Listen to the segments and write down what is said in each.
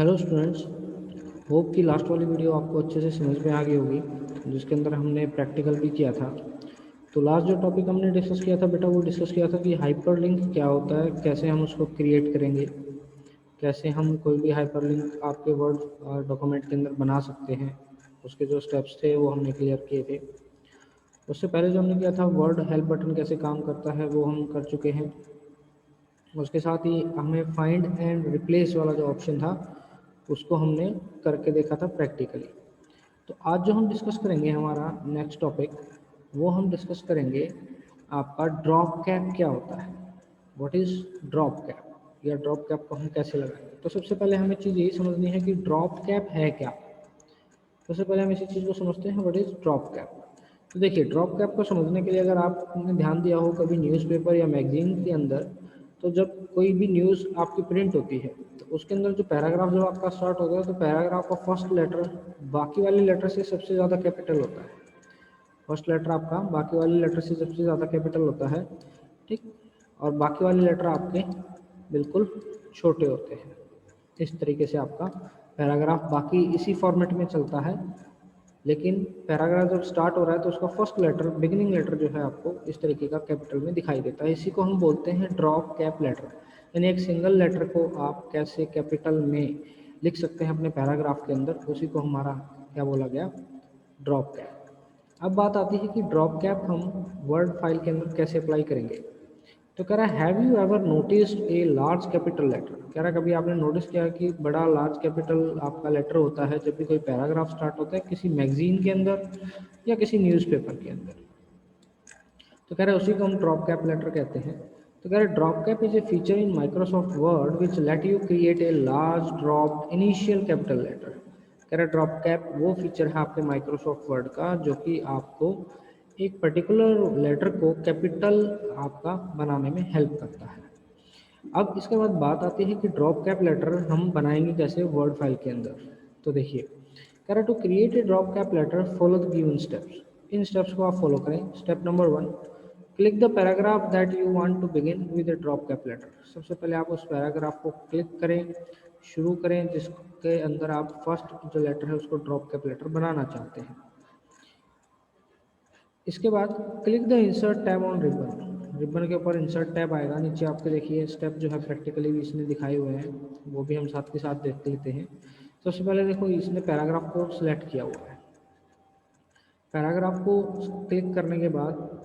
Hello students, hope कि last वाली video आपको अच्छे से समझ में आ गई होगी, जिसके अंदर हमने प्रैक्टिकल भी किया था। तो लास्ट जो टॉपिक हमने डिस्कस किया था बेटा, वो डिस्कस किया था कि हाइपरलिंक क्या होता है, कैसे हम उसको क्रिएट करेंगे, कैसे हम कोई भी हाइपरलिंक आपके वर्ड डॉक्यूमेंट के अंदर बना सकते हैं। उसके जो स्टेप्स थे वो हमने क्लियर किए थे। उससे पहले जो हमने किया था वर्ड हेल्प बटन कैसे काम करता है वो हम कर चुके हैं। उसके साथ ही हमें फाइंड एंड रिप्लेस वाला जो ऑप्शन था उसको हमने करके देखा था प्रैक्टिकली। तो आज जो हम डिस्कस करेंगे, हमारा नेक्स्ट टॉपिक, वो हम डिस्कस करेंगे आपका ड्रॉप कैप क्या होता है। व्हाट इज़ ड्रॉप कैप, या ड्रॉप कैप को हम कैसे लगाएंगे। तो सबसे पहले हमें चीज़ यही समझनी है कि ड्रॉप कैप है क्या। सबसे पहले हम इसी चीज़ को समझते हैं, व्हाट इज़ ड्रॉप कैप। तो देखिए, ड्रॉप कैप को समझने के लिए अगर आपने ध्यान दिया हो कभी न्यूज़पेपर या मैगजीन के अंदर, तो जब कोई भी न्यूज़ आपकी प्रिंट होती है तो उसके अंदर जो पैराग्राफ जब आपका स्टार्ट होता है तो पैराग्राफ का फर्स्ट लेटर बाकी वाले लेटर से सबसे ज़्यादा कैपिटल होता है। फर्स्ट लेटर आपका बाकी वाले लेटर से सबसे ज़्यादा कैपिटल होता है, ठीक। और बाकी वाले लेटर आपके बिल्कुल छोटे होते हैं। इस तरीके से आपका पैराग्राफ बाकी इसी फॉर्मेट में चलता है, लेकिन पैराग्राफ जब स्टार्ट हो रहा है तो उसका फर्स्ट लेटर, बिगिनिंग लेटर जो है आपको इस तरीके का कैपिटल में दिखाई देता है। इसी को हम बोलते हैं ड्रॉप कैप लेटर। यानी एक सिंगल लेटर को आप कैसे कैपिटल में लिख सकते हैं अपने पैराग्राफ के अंदर, उसी को हमारा क्या बोला गया, ड्रॉप कैप। अब बात आती है कि ड्रॉप कैप हम वर्ड फाइल के अंदर कैसे अप्लाई करेंगे। तो कह रहा है, have you ever noticed a large capital letter. कह रहा है, कभी आपने नोटिस किया कि बड़ा लार्ज कैपिटल आपका लेटर होता है जब भी कोई पैराग्राफ स्टार्ट होता है किसी मैगजीन के अंदर या किसी न्यूज़पेपर के अंदर। तो कह रहे हैं उसी को हम ड्रॉप कैप लेटर कहते हैं। तो कह रहे हैं drop cap is a feature in Microsoft Word which let you create a large drop initial capital letter. कह रहे ड्रॉप कैप वो फीचर है आपके माइक्रोसॉफ्ट वर्ड का जो कि आपको एक पर्टिकुलर लेटर को कैपिटल आपका बनाने में हेल्प करता है। अब इसके बाद बात आती है कि ड्रॉप कैप लेटर हम बनाएंगे कैसे वर्ड फाइल के अंदर। तो देखिए, कह रहा to create a drop cap letter follow the given steps. इन स्टेप्स को आप फॉलो करें। Step number 1, click the paragraph that you want to begin with a drop cap letter. सबसे पहले आप उस पैराग्राफ को क्लिक करें, शुरू करें जिसके अंदर आप फर्स्ट जो लेटर है उसको ड्रॉप कैप लेटर बनाना चाहते हैं। इसके बाद click the insert tab on ribbon. Ribbon के ऊपर इंसर्ट टैब आएगा, नीचे आपके देखिए स्टेप जो है प्रैक्टिकली भी इसने दिखाए हुए हैं, वो भी हम साथ के साथ देख लेते हैं। सबसे पहले देखो, इसने पैराग्राफ को सिलेक्ट किया हुआ है। पैराग्राफ को क्लिक करने के बाद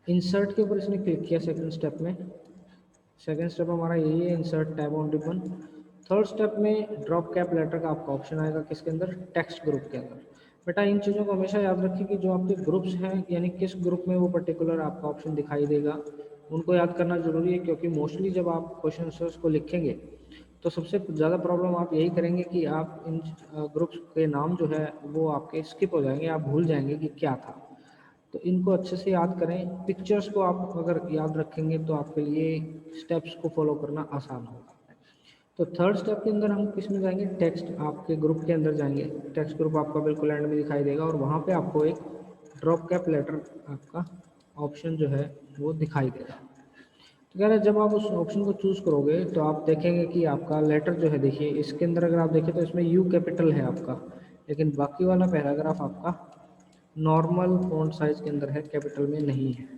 इंसर्ट के ऊपर इसने क्लिक किया सेकंड स्टेप में। सेकंड स्टेप हमारा यही है, insert tab on ribbon. Third step में ड्रॉप कैप लेटर का आपका ऑप्शन आएगा किसके अंदर, टेक्स्ट ग्रुप के अंदर। बेटा इन चीज़ों को हमेशा याद रखिए कि जो आपके ग्रुप्स हैं, यानी किस ग्रुप में वो पर्टिकुलर आपका ऑप्शन दिखाई देगा, उनको याद करना जरूरी है। क्योंकि मोस्टली जब आप क्वेश्चन आंसर्स को लिखेंगे तो सबसे ज़्यादा प्रॉब्लम आप यही करेंगे कि आप इन ग्रुप्स के नाम जो है वो आपके स्किप हो जाएंगे, आप भूल जाएंगे कि क्या था। तो इनको अच्छे से याद करें। पिक्चर्स को आप अगर याद रखेंगे तो आपके लिए स्टेप्स को फॉलो करना आसान होगा। तो थर्ड स्टेप के अंदर हम किस में जाएंगे, टेक्स्ट आपके ग्रुप के अंदर जाएंगे। टेक्स्ट ग्रुप आपका बिल्कुल एंड में दिखाई देगा और वहाँ पे आपको एक ड्रॉप कैप लेटर आपका ऑप्शन जो है वो दिखाई देगा। तो कह रहे हैं जब आप उस ऑप्शन को चूज़ करोगे तो आप देखेंगे कि आपका लेटर जो है, देखिए इसके अंदर अगर आप देखें तो इसमें यू कैपिटल है आपका, लेकिन बाकी वाला पैराग्राफ आपका नॉर्मल फ़ॉन्ट साइज़ के अंदर है, कैपिटल में नहीं है।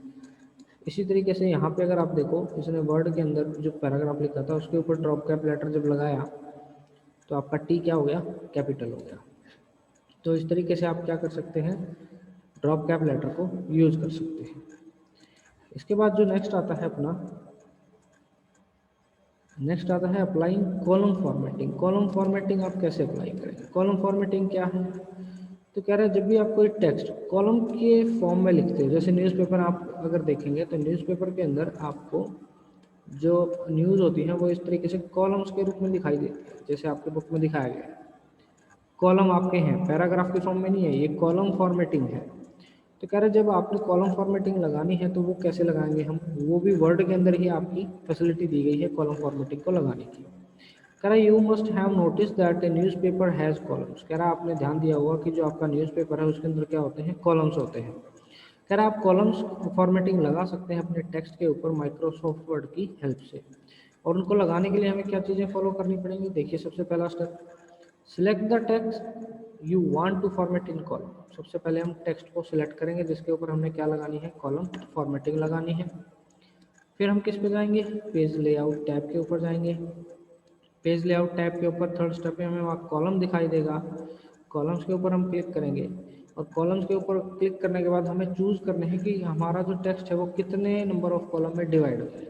इसी तरीके से यहाँ पे अगर आप देखो, इसने वर्ड के अंदर जो पैराग्राफ लिखा था उसके ऊपर ड्रॉप कैप लेटर जब लगाया तो आपका टी क्या हो गया, कैपिटल हो गया। तो इस तरीके से आप क्या कर सकते हैं, ड्रॉप कैप लेटर को यूज़ कर सकते हैं। इसके बाद जो नेक्स्ट आता है अपना, नेक्स्ट आता है applying column formatting. Column formatting आप कैसे अप्लाई करेंगे, कॉलम फॉर्मेटिंग क्या है। तो कह रहा है जब भी आप कोई टेक्स्ट कॉलम के फॉर्म में लिखते हो, जैसे न्यूज़पेपर आप अगर देखेंगे तो न्यूज़पेपर के अंदर आपको जो न्यूज़ होती है वो इस तरीके से कॉलम्स के रूप में दिखाई देती है, जैसे आपके बुक में दिखाया गया है। कॉलम आपके हैं, पैराग्राफ के फॉर्म में नहीं है, ये कॉलम फॉर्मेटिंग है। तो कह रहे जब आपने कॉलम फॉर्मेटिंग लगानी है तो वो कैसे लगाएंगे हम, वो भी वर्ड के अंदर ही आपकी फैसिलिटी दी गई है कॉलम फॉर्मेटिंग को लगाने की। कह रहा है you must have notice that A news paper has columns. कह रहा है आपने ध्यान दिया होगा कि जो आपका न्यूज़पेपर है उसके अंदर क्या होते हैं, कॉलम्स होते हैं। कह रहा है आप कॉलम्स फॉर्मेटिंग लगा सकते हैं अपने टेक्स्ट के ऊपर माइक्रोसॉफ्ट वर्ड की हेल्प से। और उनको लगाने के लिए हमें क्या चीज़ें फॉलो करनी पड़ेंगी। देखिए सबसे पहला step, select the text you want to format in column. सबसे पहले हम टेक्स्ट को सिलेक्ट करेंगे जिसके ऊपर हमने क्या लगानी है, कॉलम फॉर्मेटिंग लगानी है। फिर हम किस पे जाएंगे, पेज लेआउट टैब के ऊपर जाएंगे। पेज लेआउट टैब के ऊपर थर्ड स्टेप में हमें वहाँ कॉलम दिखाई देगा, कॉलम्स के ऊपर हम क्लिक करेंगे और कॉलम्स के ऊपर क्लिक करने के बाद हमें चूज़ करने हैं कि हमारा जो टेक्स्ट है वो कितने नंबर ऑफ कॉलम में डिवाइड हो जाए।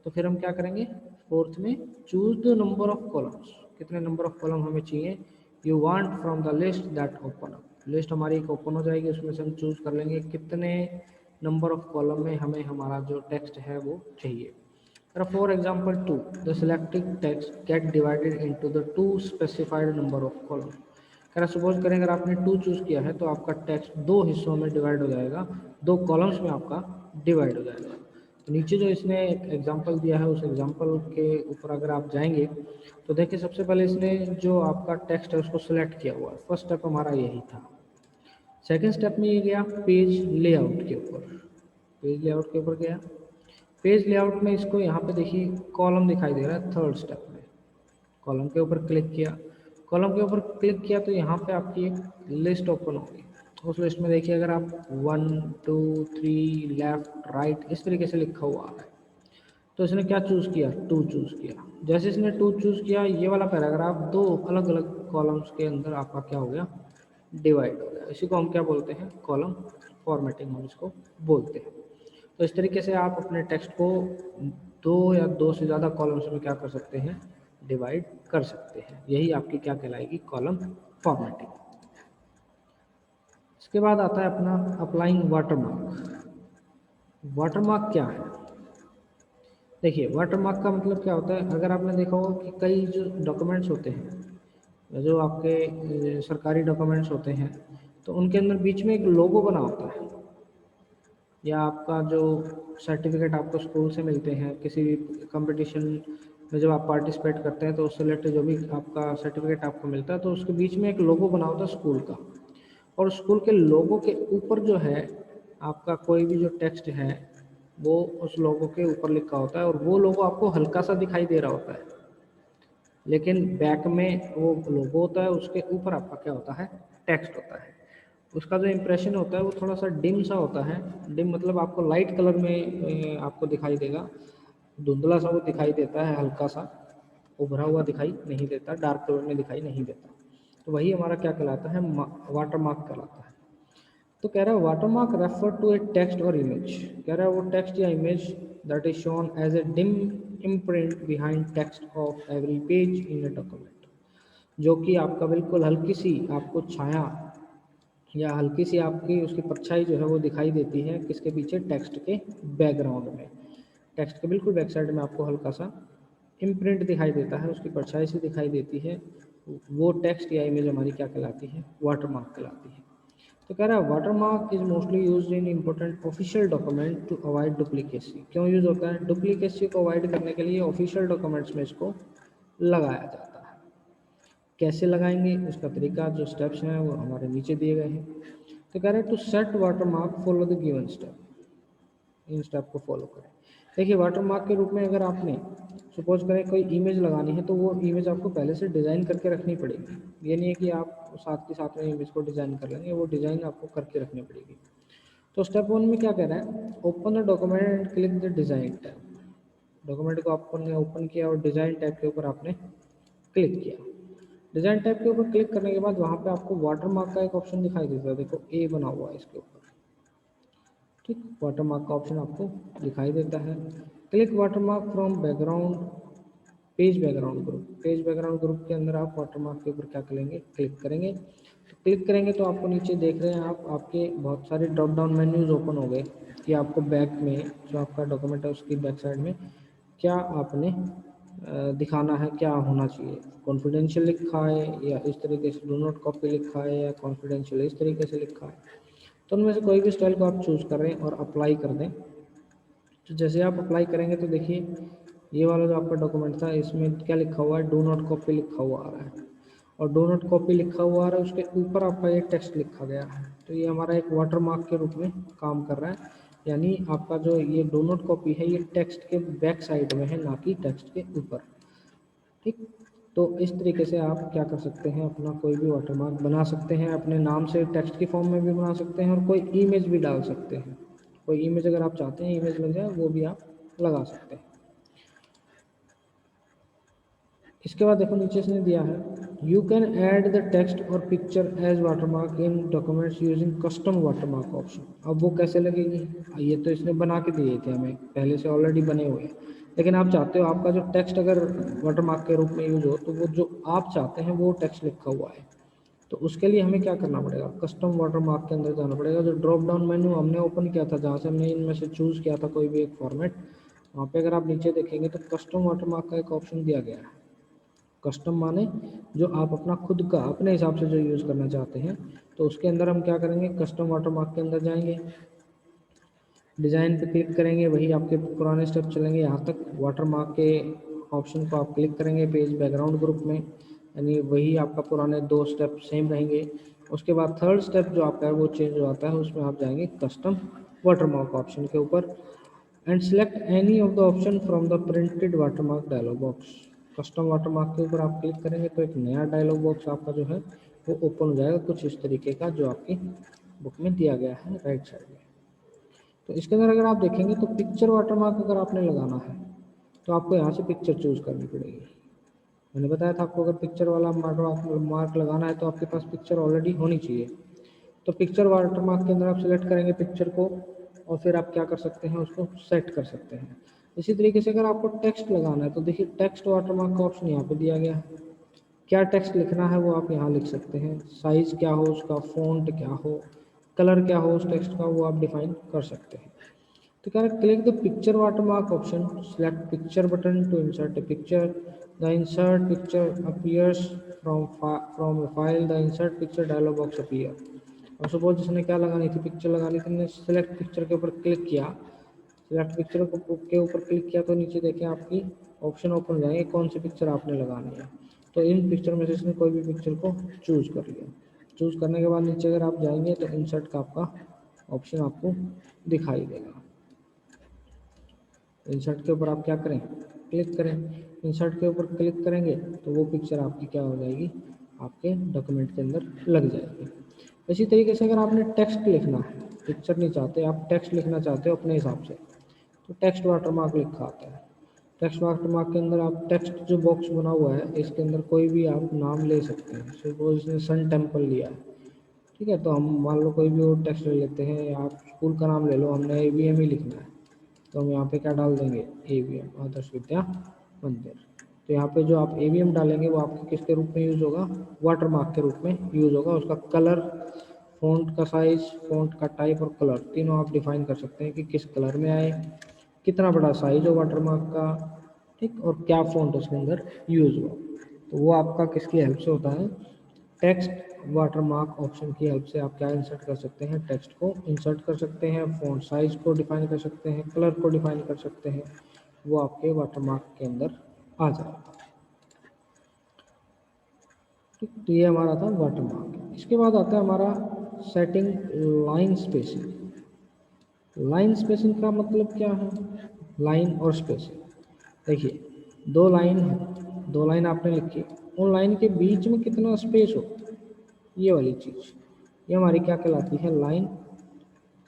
तो फिर हम क्या करेंगे, फोर्थ में choose the number of columns, कितने नंबर ऑफ कॉलम हमें चाहिए, you want from the list that open up. List हमारी एक ओपन हो जाएगी, उसमें से हम चूज कर लेंगे कितने नंबर ऑफ कॉलम में हमें हमारा जो टेक्स्ट है वो चाहिए। For example 2, the selected text gate divided into the 2 specified number of column. कह सपोज करें अगर आपने 2 चूज़ किया है तो आपका टेक्स्ट 2 हिस्सों में डिवाइड हो जाएगा, 2 कॉलम्स में आपका डिवाइड हो जाएगा। तो नीचे जो इसने एक एग्जांपल दिया है उस एग्जांपल के ऊपर अगर आप जाएंगे तो देखिए सबसे पहले इसने जो आपका टेक्स्ट है उसको सिलेक्ट किया हुआ है। फर्स्ट स्टेप हमारा यही था। सेकंड स्टेप में ये गया पेज लेआउट के ऊपर, पेज लेआउट के ऊपर गया। पेज लेआउट में इसको यहाँ पे देखिए कॉलम दिखाई दे रहा है, थर्ड स्टेप में कॉलम के ऊपर क्लिक किया। कॉलम के ऊपर क्लिक किया तो यहाँ पे आपकी एक लिस्ट ओपन होगी। उस लिस्ट में देखिए अगर आप 1 2 3 लेफ्ट राइट इस तरीके से लिखा हुआ है तो इसने क्या चूज़ किया, 2 चूज़ किया। जैसे इसने 2 चूज़ किया ये वाला पैराग्राफ 2 अलग अलग कॉलम्स के अंदर आपका क्या हो गया, डिवाइड हो गया। इसी को हम क्या बोलते हैं, कॉलम फॉर्मेटिंग हम इसको बोलते हैं। तो इस तरीके से आप अपने टेक्स्ट को 2 या 2 से ज़्यादा कॉलम्स में क्या कर सकते हैं, डिवाइड कर सकते हैं। यही आपकी क्या कहलाएगी, कॉलम फॉर्मेटिंग। इसके बाद आता है अपना अप्लाइंग वाटरमार्क। वाटरमार्क क्या है, देखिए वाटरमार्क का मतलब क्या होता है, अगर आपने देखा हो कि कई जो डॉक्यूमेंट्स होते हैं, जो आपके सरकारी डॉक्यूमेंट्स होते हैं, तो उनके अंदर बीच में एक लोगो बना होता है, या आपका जो सर्टिफिकेट आपको स्कूल से मिलते हैं, किसी भी कंपटीशन में जब आप पार्टिसिपेट करते हैं तो उससे रिलेटेड जो भी आपका सर्टिफिकेट आपको मिलता है तो उसके बीच में एक लोगो बना होता है स्कूल का। और स्कूल के लोगो के ऊपर जो है आपका कोई भी जो टेक्स्ट है वो उस लोगो के ऊपर लिखा होता है, और वो लोगो आपको हल्का सा दिखाई दे रहा होता है, लेकिन बैक में वो लोगो होता है, उसके ऊपर आपका क्या होता है, टेक्स्ट होता है। उसका जो इम्प्रेशन होता है वो थोड़ा सा डिम सा होता है। डिम मतलब आपको लाइट कलर में आपको दिखाई देगा, धुंधला सा वो दिखाई देता है, हल्का सा उभरा हुआ दिखाई नहीं देता, डार्क कलर में दिखाई नहीं देता। तो वही हमारा क्या कहलाता है, वाटर मार्क कहलाता है। तो कह रहा है watermark refer to a text और इमेज, कह रहा है वो टेक्स्ट या image that is shown as a dim imprint behind text of every page in a document, जो कि आपका बिल्कुल हल्की सी आपको छाया या हल्की सी आपकी उसकी परछाई जो है वो दिखाई देती है किसके पीछे, टेक्स्ट के बैकग्राउंड में। टेक्स्ट के बिल्कुल बैक साइड में आपको हल्का सा इम्प्रिंट दिखाई देता है, उसकी परछाई सी दिखाई देती है। वो टेक्स्ट या इमेज हमारी क्या कहलाती है, वाटरमार्क कहलाती है। तो कह रहा है watermark is mostly used in important official document to avoid duplicacy. क्यों यूज होता है, डुप्लीकेसी को अवॉइड करने के लिए ऑफिशियल डॉक्यूमेंट्स में इसको लगाया जाता है। कैसे लगाएंगे, उसका तरीका जो स्टेप्स हैं वो हमारे नीचे दिए गए हैं। तो कह रहे हैं to set watermark follow the given step, इन स्टेप को फॉलो करें। देखिए वाटरमार्क के रूप में अगर आपने सपोज करें कोई इमेज लगानी है तो वो इमेज आपको पहले से डिज़ाइन करके रखनी पड़ेगी। ये नहीं है कि आप साथ के साथ में इमेज को डिज़ाइन कर लेंगे, वो डिज़ाइन आपको करके रखनी पड़ेगी। तो स्टेप 1 में क्या कह रहा है, open the document and click the design tab. Document को आपने ओपन किया और डिज़ाइन टैब के ऊपर आपने क्लिक किया। डिज़ाइन टैब के ऊपर क्लिक करने के बाद वहाँ पे आपको वाटरमार्क का एक ऑप्शन दिखाई देता है, देखो ए बना हुआ है इसके ऊपर, ठीक, वाटरमार्क का ऑप्शन आपको दिखाई देता है। Click watermark from background page background group, page background group के अंदर आप वाटरमार्क के ऊपर क्या करेंगे, क्लिक करेंगे। तो क्लिक करेंगे तो आपको नीचे देख रहे हैं आप, आपके बहुत सारे ड्रॉप डाउन मेन्यूज ओपन हो गए कि आपको बैक में जो आपका डॉक्यूमेंट है उसकी बैक साइड में क्या आपने दिखाना है, क्या होना चाहिए, कॉन्फिडेंशियल लिखा है या इस तरीके से डू नॉट कॉपी लिखा है या कॉन्फिडेंशियल इस तरीके से लिखा है। तो उनमें से कोई भी स्टाइल को आप चूज़ कर रहे हैं और अप्लाई कर दें। तो जैसे आप अप्लाई करेंगे तो देखिए ये वाला जो आपका डॉक्यूमेंट था इसमें क्या लिखा हुआ है, डू नॉट कॉपी लिखा हुआ आ रहा है, और डू नॉट कॉपी लिखा हुआ आ रहा है उसके ऊपर आपका ये टेक्स्ट लिखा गया है। तो ये हमारा एक वाटरमार्क के रूप में काम कर रहा है। यानी आपका जो ये डो नॉट कॉपी है ये टेक्स्ट के बैक साइड में है, ना कि टेक्स्ट के ऊपर। ठीक, तो इस तरीके से आप क्या कर सकते हैं, अपना कोई भी वाटरमार्क बना सकते हैं, अपने नाम से टेक्स्ट की फॉर्म में भी बना सकते हैं और कोई इमेज भी डाल सकते हैं। कोई इमेज अगर आप चाहते हैं इमेज मिल जाए वो भी आप लगा सकते हैं। इसके बाद देखो नीचे इसने दिया है you can add the text और picture as watermark in documents using custom watermark option. अब वो कैसे लगेगी, ये तो इसने बना के दिए थे हमें पहले से, ऑलरेडी बने हुए हैं। लेकिन आप चाहते हो आपका जो टेक्स्ट अगर वाटरमार्क के रूप में यूज हो तो वो जो आप चाहते हैं वो टेक्स्ट लिखा हुआ है, तो उसके लिए हमें क्या करना पड़ेगा, कस्टम वाटरमार्क के अंदर जाना पड़ेगा। जो ड्रॉप डाउन मेन्यू हमने ओपन किया था जहाँ से हमने इनमें से चूज़ किया था कोई भी एक फॉर्मेट, वहाँ पे अगर आप नीचे देखेंगे तो कस्टम वाटरमार्क का एक ऑप्शन दिया गया है। कस्टम माने जो आप अपना खुद का अपने हिसाब से जो यूज़ करना चाहते हैं। तो उसके अंदर हम क्या करेंगे, कस्टम वाटरमार्क के अंदर जाएंगे, डिज़ाइन पे क्लिक करेंगे, वही आपके पुराने स्टेप चलेंगे यहाँ तक। वाटरमार्क के ऑप्शन को आप क्लिक करेंगे पेज बैकग्राउंड ग्रुप में, यानी वही आपका पुराने 2 स्टेप सेम रहेंगे। उसके बाद थर्ड स्टेप जो आपका है वो चेंज हो जाता है, उसमें आप जाएंगे कस्टम वाटरमार्क ऑप्शन के ऊपर and select any of the option from the printed watermark dialog box. Custom watermark के ऊपर आप क्लिक करेंगे तो एक नया डायलॉग बॉक्स आपका जो है वो ओपन हो जाएगा, कुछ इस तरीके का जो आपकी बुक में दिया गया है राइट साइड में। तो इसके अंदर अगर आप देखेंगे तो पिक्चर वाटरमार्क अगर आपने लगाना है तो आपको यहाँ से पिक्चर चूज़ करनी पड़ेगी। मैंने बताया था आपको अगर पिक्चर वाला मार्क लगाना है तो आपके पास पिक्चर ऑलरेडी होनी चाहिए। तो पिक्चर वाटरमार्क के अंदर आप सिलेक्ट करेंगे पिक्चर को और फिर आप क्या कर सकते हैं, उसको सेट कर सकते हैं। इसी तरीके से अगर आपको टेक्स्ट लगाना है तो देखिए टेक्स्ट वाटरमार्क का ऑप्शन यहाँ पे दिया गया है। क्या टेक्स्ट लिखना है वो आप यहाँ लिख सकते हैं, साइज़ क्या हो उसका, फ़ॉन्ट क्या हो, कलर क्या हो उस टेक्स्ट का, वो आप डिफाइन कर सकते हैं। तो क्या है, click the picture watermark option, select picture button to insert a picture, the insert picture appears from a file, the insert picture dialog box appear. और सपोज जिसने क्या लगानी थी, पिक्चर लगानी थी, हमने सेलेक्ट पिक्चर के ऊपर क्लिक किया, सेलेक्ट पिक्चर के ऊपर क्लिक किया तो नीचे देखें आपकी ऑप्शन ओपन हो जाएंगे कौन सी पिक्चर आपने लगानी है। तो इन पिक्चर में से इसने कोई भी पिक्चर को चूज़ कर लिया। चूज़ करने के बाद नीचे अगर आप जाएंगे तो इंसर्ट का आपका ऑप्शन आपको दिखाई देगा। इंसर्ट के ऊपर आप क्या करें, क्लिक करें। इंसर्ट के ऊपर क्लिक करेंगे तो वो पिक्चर आपकी क्या हो जाएगी, आपके डॉक्यूमेंट के अंदर लग जाएगी। इसी तरीके से अगर आपने टेक्स्ट लिखना है, पिक्चर नहीं चाहते आप, टेक्स्ट लिखना चाहते हो अपने हिसाब से, तो टेक्स्ट वाटरमार्क लिखा आता है। टेक्स्ट वाटरमार्क के अंदर आप टेक्स्ट जो बॉक्स बना हुआ है इसके अंदर कोई भी आप नाम ले सकते हैं। सपोज इसने सन टेम्पल लिया है, ठीक है, तो हम मान लो कोई भी वो टेक्स्ट ले लेते हैं, आप स्कूल का नाम ले लो, हमने AVM ही लिखना है तो हम यहाँ पे क्या डाल देंगे, AVM आदर्श विद्या मंदिर। तो यहाँ पे जो आप AVM डालेंगे वो आपके किसके रूप में यूज़ होगा, वाटरमार्क के रूप में यूज़ होगा। उसका कलर, फ़ॉन्ट का साइज़, फ़ॉन्ट का टाइप और कलर तीनों आप डिफाइन कर सकते हैं कि किस कलर में आए, कितना बड़ा साइज हो वाटरमार्क का, ठीक, और क्या फ़ॉन्ट उसके अंदर यूज़ हो। तो वो आपका किसकी हेल्प से होता है, टेक्स्ट वाटरमार्क ऑप्शन की हेल्प से आप क्या इंसर्ट कर सकते हैं, टेक्स्ट को इंसर्ट कर सकते हैं, फ़ॉन्ट साइज को डिफाइन कर सकते हैं, कलर को डिफाइन कर सकते हैं, वो आपके वाटरमार्क के अंदर आ जाएगा। ठीक, तो ये हमारा था वाटरमार्क। इसके बाद आता है हमारा setting line spacing. Line spacing का मतलब क्या है, लाइन और स्पेसिंग, देखिए दो लाइन है, दो लाइन आपने लिखी, उन लाइन के बीच में कितना स्पेस हो, ये वाली चीज़, ये हमारी क्या कहलाती है, लाइन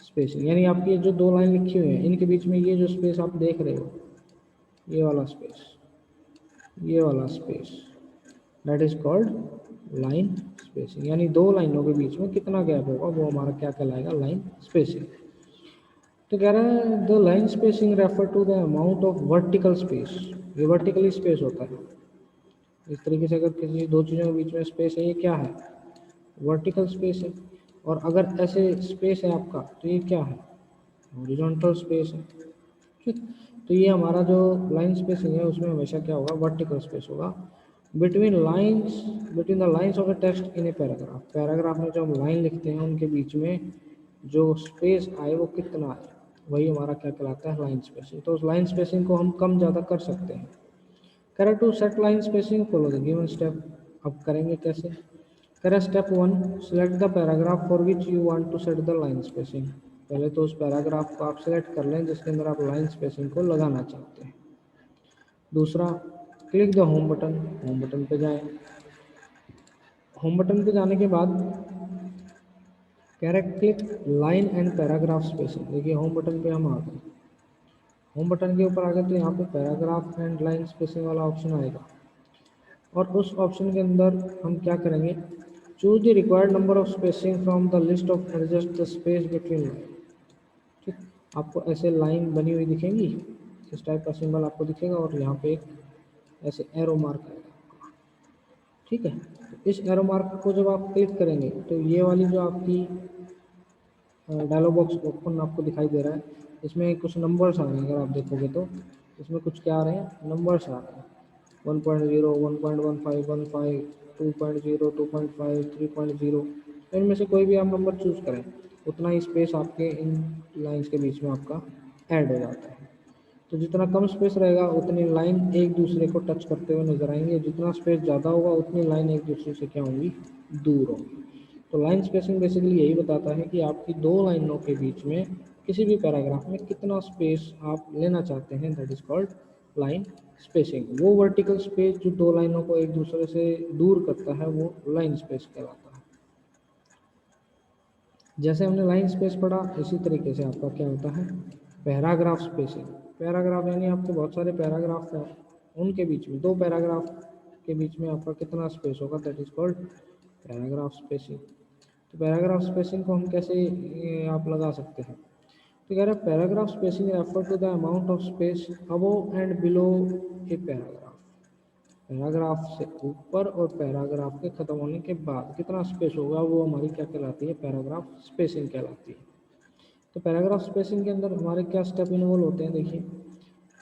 स्पेसिंग। यानी आपकी ये जो दो लाइन लिखी हुई है इनके बीच में ये जो स्पेस आप देख रहे हो, ये वाला स्पेस, ये वाला space, that is called line spacing. यानी दो लाइनों के बीच में कितना गैप होगा वो हमारा क्या कहलाएगा, लाइन स्पेसिंग। तो कह रहा है the line spacing refer to the amount of vertical space, ये वर्टिकली स्पेस होता है। इस तरीके से अगर किसी दो चीज़ों के बीच में स्पेस है, ये क्या है, वर्टिकल स्पेस है। और अगर ऐसे स्पेस है आपका तो ये क्या है, हॉरिजॉन्टल स्पेस है। ठीक, तो ये हमारा जो लाइन स्पेसिंग है उसमें हमेशा क्या होगा, वर्टिकल स्पेस होगा। Between lines, between the lines of A text in A paragraph, paragraph में जो हम लाइन लिखते हैं उनके बीच में जो स्पेस आए वो कितना आए, वही हमारा क्या कहलाता है, लाइन स्पेसिंग। तो उस लाइन स्पेसिंग को हम कम ज़्यादा कर सकते हैं। करें to set line spacing follow the given step. अब करेंगे कैसे, करें step 1, select the paragraph for which you want to set the line spacing. पहले तो उस पैराग्राफ को आप सेलेक्ट कर लें जिसके अंदर आप लाइन स्पेसिंग को लगाना चाहते हैं। दूसरा, क्लिक द होम बटन पे जाएं। होम बटन पे जाने के बाद कह रहा है click line and paragraph spacing. देखिए होम बटन पे हम आ गए। होम बटन के ऊपर आ गए तो यहाँ पे पैराग्राफ एंड लाइन स्पेसिंग वाला ऑप्शन आएगा और उस ऑप्शन के अंदर हम क्या करेंगे, choose the required number of spacing from the list of adjust the space between line. ठीक, आपको ऐसे लाइन बनी हुई दिखेंगी, इस टाइप का सिंबल आपको दिखेगा और यहाँ पे एक ऐसे एरो मार्क आएगा। ठीक है, इस एरो मार्क को जब आप क्लिक करेंगे तो ये वाली जो आपकी डायलॉग बॉक्स ओपन आपको दिखाई दे रहा है, इसमें कुछ नंबर्स आ रहे हैं। अगर आप देखोगे तो इसमें कुछ क्या आ रहे हैं, नंबर्स आ रहे हैं 1.0, 1.15, 15, 2.0, 2.5, 3.0। इनमें से कोई भी आप नंबर चूज करें, उतना ही स्पेस आपके इन लाइंस के बीच में आपका ऐड हो जाता है। तो जितना कम स्पेस रहेगा उतनी लाइन एक दूसरे को टच करते हुए नजर आएंगे, जितना स्पेस ज़्यादा होगा उतनी लाइन एक दूसरे से क्या होंगी, दूर होंगी। तो लाइन स्पेसिंग बेसिकली यही बताता है कि आपकी दो लाइनों के बीच में किसी भी पैराग्राफ में कितना स्पेस आप लेना चाहते हैं, that is called line spacing. वो वर्टिकल स्पेस जो दो लाइनों को एक दूसरे से दूर करता है वो लाइन स्पेस कहलाता है। जैसे हमने लाइन स्पेस पढ़ा, इसी तरीके से आपका क्या होता है, पैराग्राफ स्पेसिंग। पैराग्राफ यानी आपके बहुत सारे पैराग्राफ हैं, उनके बीच में, दो पैराग्राफ के बीच में आपका कितना स्पेस होगा, that is called paragraph spacing. तो पैराग्राफ स्पेसिंग को हम कैसे आप लगा सकते हैं, तो कह रहा है paragraph spacing refer to the amount of space above and below a paragraph. Paragraph से ऊपर और पैराग्राफ के खत्म होने के बाद कितना स्पेस होगा वो हमारी क्या कहलाती है, पैराग्राफ स्पेसिंग कहलाती है। तो पैराग्राफ स्पेसिंग के अंदर हमारे क्या स्टेप इन्वॉल्व होते हैं, देखिए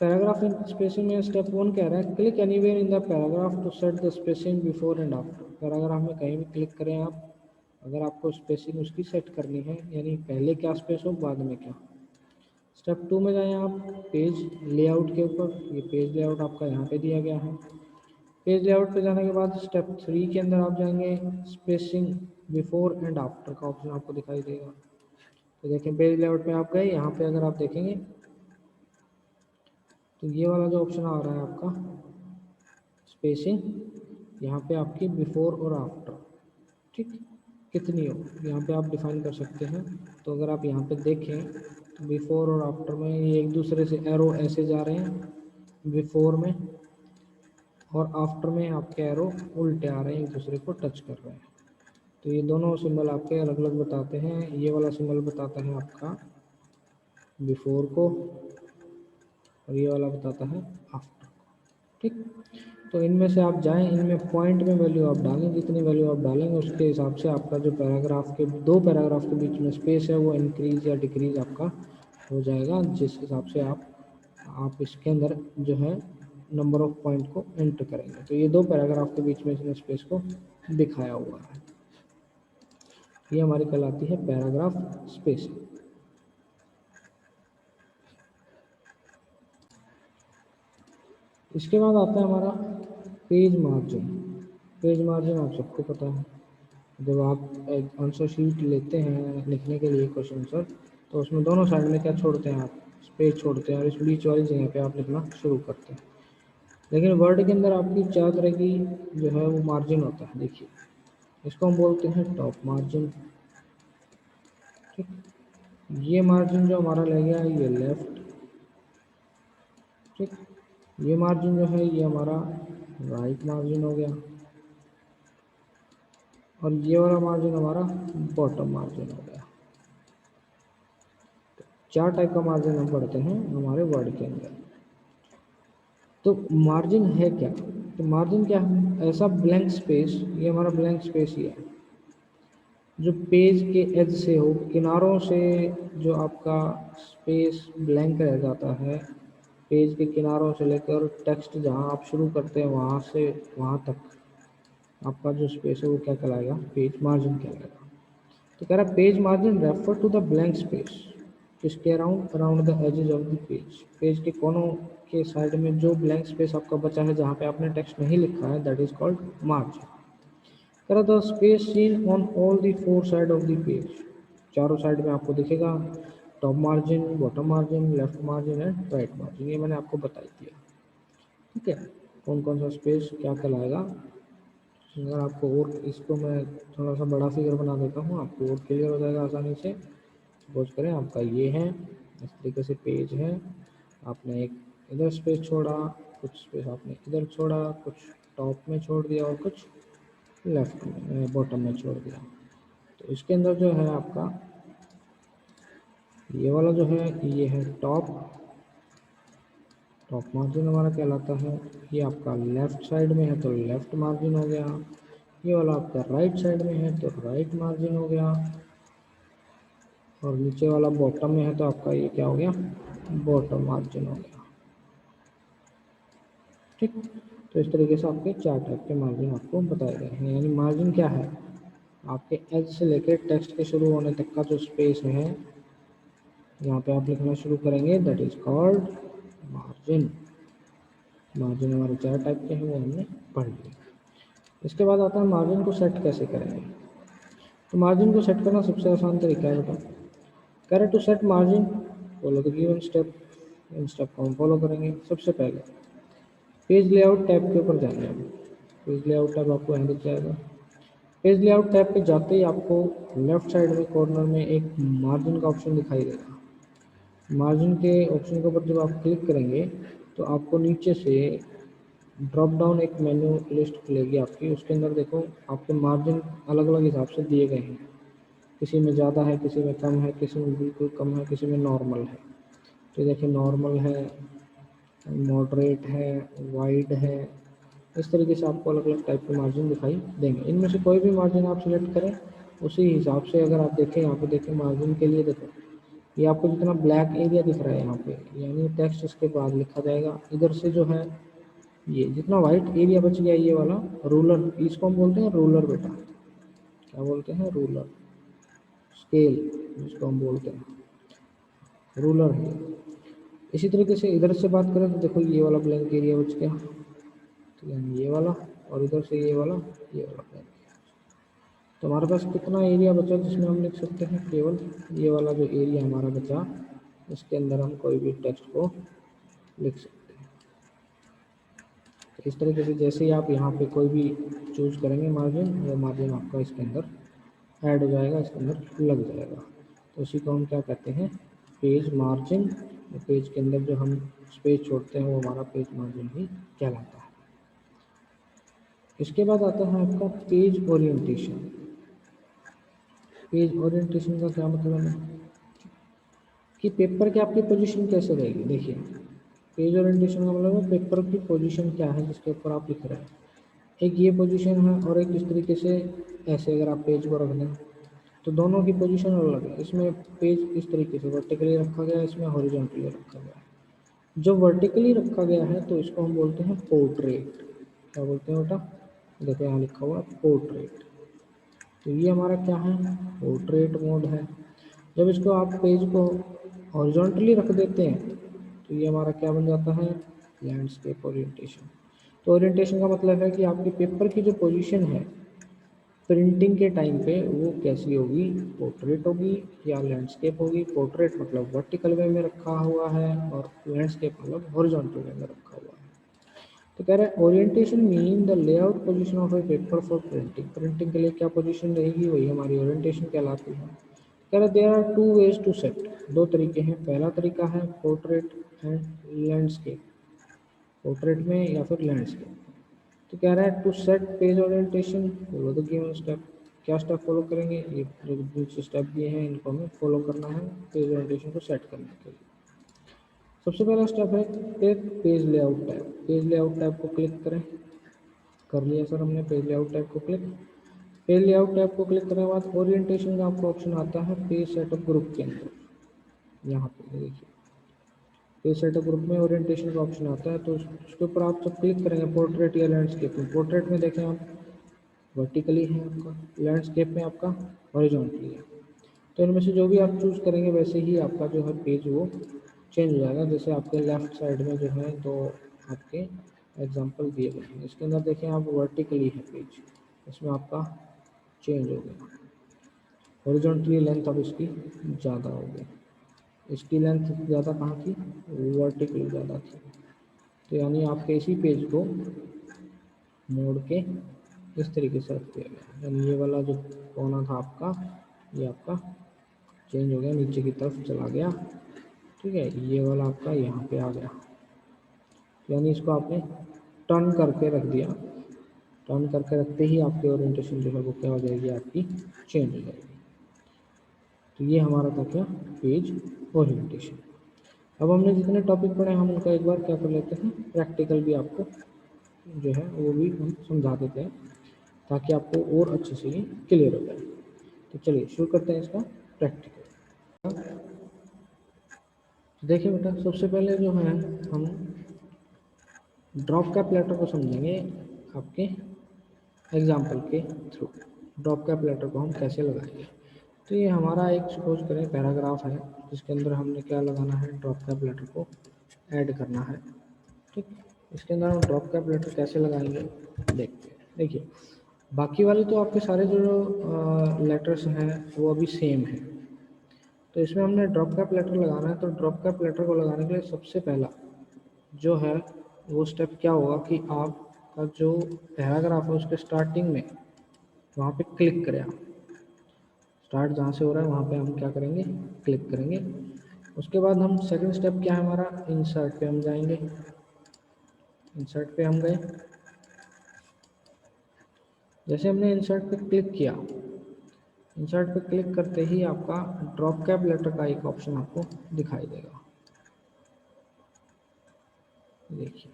पैराग्राफ स्पेसिंग में स्टेप 1 कह रहा है click anywhere in the paragraph to set the spacing before and after. Paragraph में कहीं भी क्लिक करें आप, अगर आपको स्पेसिंग उसकी सेट करनी है, यानी पहले क्या स्पेस हो बाद में क्या। स्टेप 2 में जाएं आप पेज लेआउट के ऊपर, ये पेज लेआउट आपका यहाँ पे दिया गया है। पेज लेआउट पे जाने के बाद स्टेप 3 के अंदर आप जाएंगे, स्पेसिंग बिफोर एंड आफ्टर का ऑप्शन आपको दिखाई देगा। तो देखें पेज लेआउट में आप गए, यहाँ पे अगर आप देखेंगे तो ये वाला जो ऑप्शन आ रहा है आपका स्पेसिंग, यहाँ पे आपकी बिफोर और आफ्टर, ठीक, कितनी हो यहाँ पे आप डिफाइन कर सकते हैं। तो अगर आप यहाँ पे देखें तो बिफोर और आफ्टर में ये एक दूसरे से एरो ऐसे जा रहे हैं, बिफोर में और आफ्टर में आपके एरो उल्टे आ रहे हैं, एक दूसरे को टच कर रहे हैं। तो ये दोनों सिंबल आपके अलग अलग बताते हैं। ये वाला सिंबल बताता है आपका बिफोर को और ये वाला बताता है आफ्टर को, ठीक। तो इनमें से आप जाएं, इनमें पॉइंट में वैल्यू आप डालें, जितनी वैल्यू आप डालेंगे उसके हिसाब से आपका जो पैराग्राफ के दो पैराग्राफ के बीच में स्पेस है वो इंक्रीज या डिक्रीज आपका हो जाएगा, जिस हिसाब से आप इसके अंदर जो है नंबर ऑफ पॉइंट को एंटर करेंगे। तो ये दो पैराग्राफ के बीच में इसने स्पेस को दिखाया हुआ है, ये हमारी कहलाती है पैराग्राफ स्पेसिंग। इसके बाद आता है हमारा पेज मार्जिन। पेज मार्जिन आप सबको पता है, जब आप एक आंसर शीट लेते हैं लिखने के लिए क्वेश्चन आंसर, तो उसमें दोनों साइड में क्या छोड़ते हैं आप, स्पेस छोड़ते हैं और इस बीच वाली जगह पे आप लिखना शुरू करते हैं। लेकिन वर्ड के अंदर आपकी चार तरह की जो है वो मार्जिन होता है। देखिए इसको हम बोलते हैं टॉप मार्जिन, ठीक। ये मार्जिन जो हमारा लग गया ये लेफ्ट, ठीक। ये मार्जिन जो है ये हमारा राइट मार्जिन हो गया और ये वाला मार्जिन हमारा बॉटम मार्जिन हो गया। चार टाइप का मार्जिन हम पढ़ते हैं हमारे वर्ड के अंदर। तो मार्जिन है क्या, तो मार्जिन क्या है, ऐसा ब्लैंक स्पेस, ये हमारा ब्लैंक स्पेस ही है जो पेज के एज से हो, किनारों से जो आपका स्पेस ब्लैंक रह जाता है, पेज के किनारों से लेकर टेक्स्ट जहां आप शुरू करते हैं वहां से वहां तक आपका जो स्पेस है वो क्या कहलाएगा, पेज मार्जिन कहलाएगा। तो कह रहा है page margin refer to the blank space किसके around, around the edges of the page, page के कोनों के साइड में जो ब्लैंक स्पेस आपका बचा है जहाँ पे आपने टेक्स्ट नहीं लिखा है, दैट इज कॉल्ड मार्जिन। कह रहा the space seen on all the four side of the page, चारों साइड में आपको दिखेगा top margin, bottom margin, left margin and right margin, ये मैंने आपको बता दिया। ठीक है, कौन कौन सा स्पेस क्या कहलाएगा। अगर आपको और इसको मैं थोड़ा सा बड़ा फिगर बना देता हूँ, आपको और क्लियर हो जाएगा आसानी से। सपोज करें आपका ये है, इस तरीके से पेज है, आपने एक इधर स्पेस छोड़ा, कुछ स्पेस आपने इधर छोड़ा, कुछ टॉप में छोड़ दिया और कुछ लेफ्ट में बॉटम में छोड़ दिया। तो इसके अंदर जो है आपका ये वाला जो है ये है टॉप मार्जिन हमारा कहलाता है। ये आपका लेफ्ट साइड में है तो लेफ्ट मार्जिन हो गया, ये वाला आपका राइट साइड में है तो राइट मार्जिन हो गया, और नीचे वाला बॉटम में है तो आपका ये क्या हो गया, बॉटम मार्जिन हो गया। ठीक, तो इस तरीके से आपके 4 टाइप के मार्जिन आपको बताए गए हैं। यानी मार्जिन क्या है, आपके एज से लेकर टेक्स्ट के शुरू होने तक का जो स्पेस है, यहाँ पे आप लिखना शुरू करेंगे, that is called margin. Margin हमारे 4 टाइप के हैं, वो हमने पढ़ लिए। इसके बाद आता है मार्जिन को सेट कैसे करेंगे। तो मार्जिन को सेट करना सबसे आसान तरीका है बेटा, कह रहे to set margin follow the given step. इन स्टेप को हम फॉलो करेंगे। सबसे पहले पेज लेआउट टैब के ऊपर जाएंगे हम। पेज लेआउट टैब आपको यहाँ दिख जाएगा। पेज लेआउट टैब पे जाते ही आपको लेफ्ट साइड में कॉर्नर में एक मार्जिन का ऑप्शन दिखाई देगा। मार्जिन के ऑप्शन के ऊपर जब आप क्लिक करेंगे तो आपको नीचे से ड्रॉप डाउन एक मेन्यू लिस्ट खुलेगी आपकी, उसके अंदर देखो आपके मार्जिन अलग अलग हिसाब से दिए गए हैं। किसी में ज़्यादा है, किसी में कम है, किसी में बिल्कुल कम है, किसी में नॉर्मल है। तो देखिए नॉर्मल है, मॉडरेट है, वाइड है, इस तरीके से आपको अलग अलग टाइप के मार्जिन दिखाई देंगे। इनमें से कोई भी मार्जिन आप सिलेक्ट करें, उसी हिसाब से अगर आप देखें यहाँ पे देखें मार्जिन के लिए देखो ये आपको जितना ब्लैक एरिया दिख रहा है यहाँ पे, यानी टेक्स्ट इसके बाद लिखा जाएगा। इधर से जो है ये जितना वाइट एरिया बच गया ये वाला रूलर, इसको हम बोलते हैं रूलर बेटा। क्या बोलते हैं, रूलर, स्केल जिसको हम बोलते हैं रूलर है। इसी तरीके से इधर से बात करें तो देखो ये वाला ब्लैंक एरिया बच गया, तो यानी ये वाला, और इधर से ये वाला ब्लैंक। तो हमारे पास कितना एरिया बचा जिसमें हम लिख सकते हैं, केवल ये वाला जो एरिया हमारा बचा, इसके अंदर हम कोई भी टेक्स्ट को लिख सकते हैं। तो इस तरीके से जैसे ही आप यहाँ पे कोई भी चूज करेंगे मार्जिन, वो मार्जिन आपका इसके अंदर ऐड हो जाएगा, इसके अंदर लग जाएगा। तो उसी को हम क्या कहते हैं, पेज मार्जिन। पेज के अंदर जो हम स्पेस छोड़ते हैं वो हमारा पेज मार्जिन ही कहलाता है। इसके बाद आता है आपका पेज ओरिएंटेशन। पेज ओरिएंटेशन का क्या मतलब है कि पेपर की आपकी पोजीशन कैसे रहेगी। देखिए पेज ओरिएंटेशन का मतलब है पेपर की पोजीशन क्या है जिसके ऊपर आप लिख रहे हैं। एक ये पोजीशन है और एक इस तरीके से ऐसे अगर आप पेज को रख दें तो दोनों की पोजीशन अलग है। इसमें पेज इस तरीके से वर्टिकली रखा गया है, इसमें हॉरिजॉन्टली रखा गया है। जो वर्टिकली रखा गया है तो इसको हम बोलते हैं पोर्ट्रेट। क्या बोलते हैं बेटा, देखो यहाँ लिखा हुआ है पोर्ट्रेट। तो ये हमारा क्या है, पोर्ट्रेट मोड है। जब इसको आप पेज को हॉरिजॉन्टली रख देते हैं तो ये हमारा क्या बन जाता है, लैंडस्केप ओरिएंटेशन। तो ओरिएंटेशन का मतलब है कि आपके पेपर की जो पोजीशन है प्रिंटिंग के टाइम पे वो कैसी होगी, पोर्ट्रेट होगी या लैंडस्केप होगी। पोर्ट्रेट मतलब वर्टिकल वे में रखा हुआ है और लैंडस्केप मतलब हॉरिजॉन्टल वे में रखा हुआ है। तो कह रहा है orientation mean the layout position of A paper for printing. Printing के लिए क्या पोजीशन रहेगी, वही हमारी ओरिएंटेशन कहलाती है। कह रहा है there are two ways to set, दो तरीके हैं। पहला तरीका है पोर्ट्रेट एंड लैंडस्केप, पोर्ट्रेट में या फिर लैंडस्केप। तो कह रहा है to set page orientation follow the given step. क्या स्टेप फॉलो करेंगे, ये जो नीचे स्टेप दिए हैं इनको हमें फॉलो करना है पेज ओरिएंटेशन को सेट करने के लिए। सबसे पहला स्टेप है take page layout tab. Page layout tab को क्लिक करें। कर लिया सर हमने पेज लेआउट टैब को क्लिक। पेज लेआउट टैब को क्लिक करने के बाद ओरिएंटेशन का आपको ऑप्शन आता है पेज सेटअप ग्रुप के अंदर। यहाँ पे देखिए पेज सेटअप ग्रुप में ओरिएंटेशन का ऑप्शन आता है, तो उसके ऊपर आप जब क्लिक करेंगे पोर्ट्रेट या लैंडस्केप में, पोर्ट्रेट में देखें आप वर्टिकली है आपका, लैंडस्केप में आपका हॉरिजॉन्टली है। तो इनमें से जो भी आप चूज़ करेंगे वैसे ही आपका जो है पेज वो चेंज हो जाएगा। जैसे आपके लेफ्ट साइड में जो है दो आपके एग्जांपल दिए गए हैं, इसके अंदर देखें आप वर्टिकली है पेज, इसमें आपका चेंज हो गया। हॉरिजॉन्टली लेंथ अब इसकी ज़्यादा होगी, इसकी लेंथ ज़्यादा कहाँ थी, वर्टिकली ज़्यादा थी। तो यानी आपके इसी पेज को मोड़ के इस तरीके से रख दिया गया, यानी ये वाला जो कोना था आपका, ये आपका चेंज हो गया, नीचे की तरफ चला गया। ठीक है, ये वाला आपका यहाँ पे आ गया, यानी इसको आपने टर्न करके रख दिया। टर्न करके रखते ही आपकी ओरिएंटेशन जो है वो क्या हो जाएगी, आपकी चेंज हो जाएगी। तो ये हमारा था क्या, पेज ओरिएंटेशन। अब हमने जितने टॉपिक पढ़े हम उनका एक बार क्या कर लेते हैं, प्रैक्टिकल भी आपको जो है वो भी हम समझा देते हैं, ताकि आपको और अच्छे से ये क्लियर हो जाए। तो चलिए शुरू करते हैं इसका प्रैक्टिकल। तो देखिए बेटा, सबसे पहले जो है हम ड्रॉप कैप लेटर को समझेंगे आपके एग्जाम्पल के थ्रू। ड्रॉप कैप लेटर को हम कैसे लगाएंगे। तो ये हमारा एक सपोज करें पैराग्राफ है, जिसके अंदर हमने क्या लगाना है, ड्रॉप कैप लेटर को ऐड करना है। ठीक, इसके अंदर हम ड्रॉप कैप लेटर कैसे लगाएंगे देखते हैं। देखिए, बाकी वाले तो आपके सारे जो लेटर्स हैं वो अभी सेम है, तो इसमें हमने ड्रॉप कैप लेटर लगाना है। तो ड्रॉप कैप लेटर को लगाने के लिए सबसे पहला जो है वो स्टेप क्या होगा कि आपका जो पैराग्राफ है उसके स्टार्टिंग में वहाँ पे क्लिक करें आप। स्टार्ट जहाँ से हो रहा है वहाँ पे हम क्या करेंगे, क्लिक करेंगे। उसके बाद हम सेकंड स्टेप क्या है हमारा, इंसर्ट पे हम जाएंगे। इंसर्ट पे हम गए, जैसे हमने इंसर्ट पे क्लिक किया, इंसर्ट पे क्लिक करते ही आपका ड्रॉप कैप लेटर का एक ऑप्शन आपको दिखाई देगा। देखिए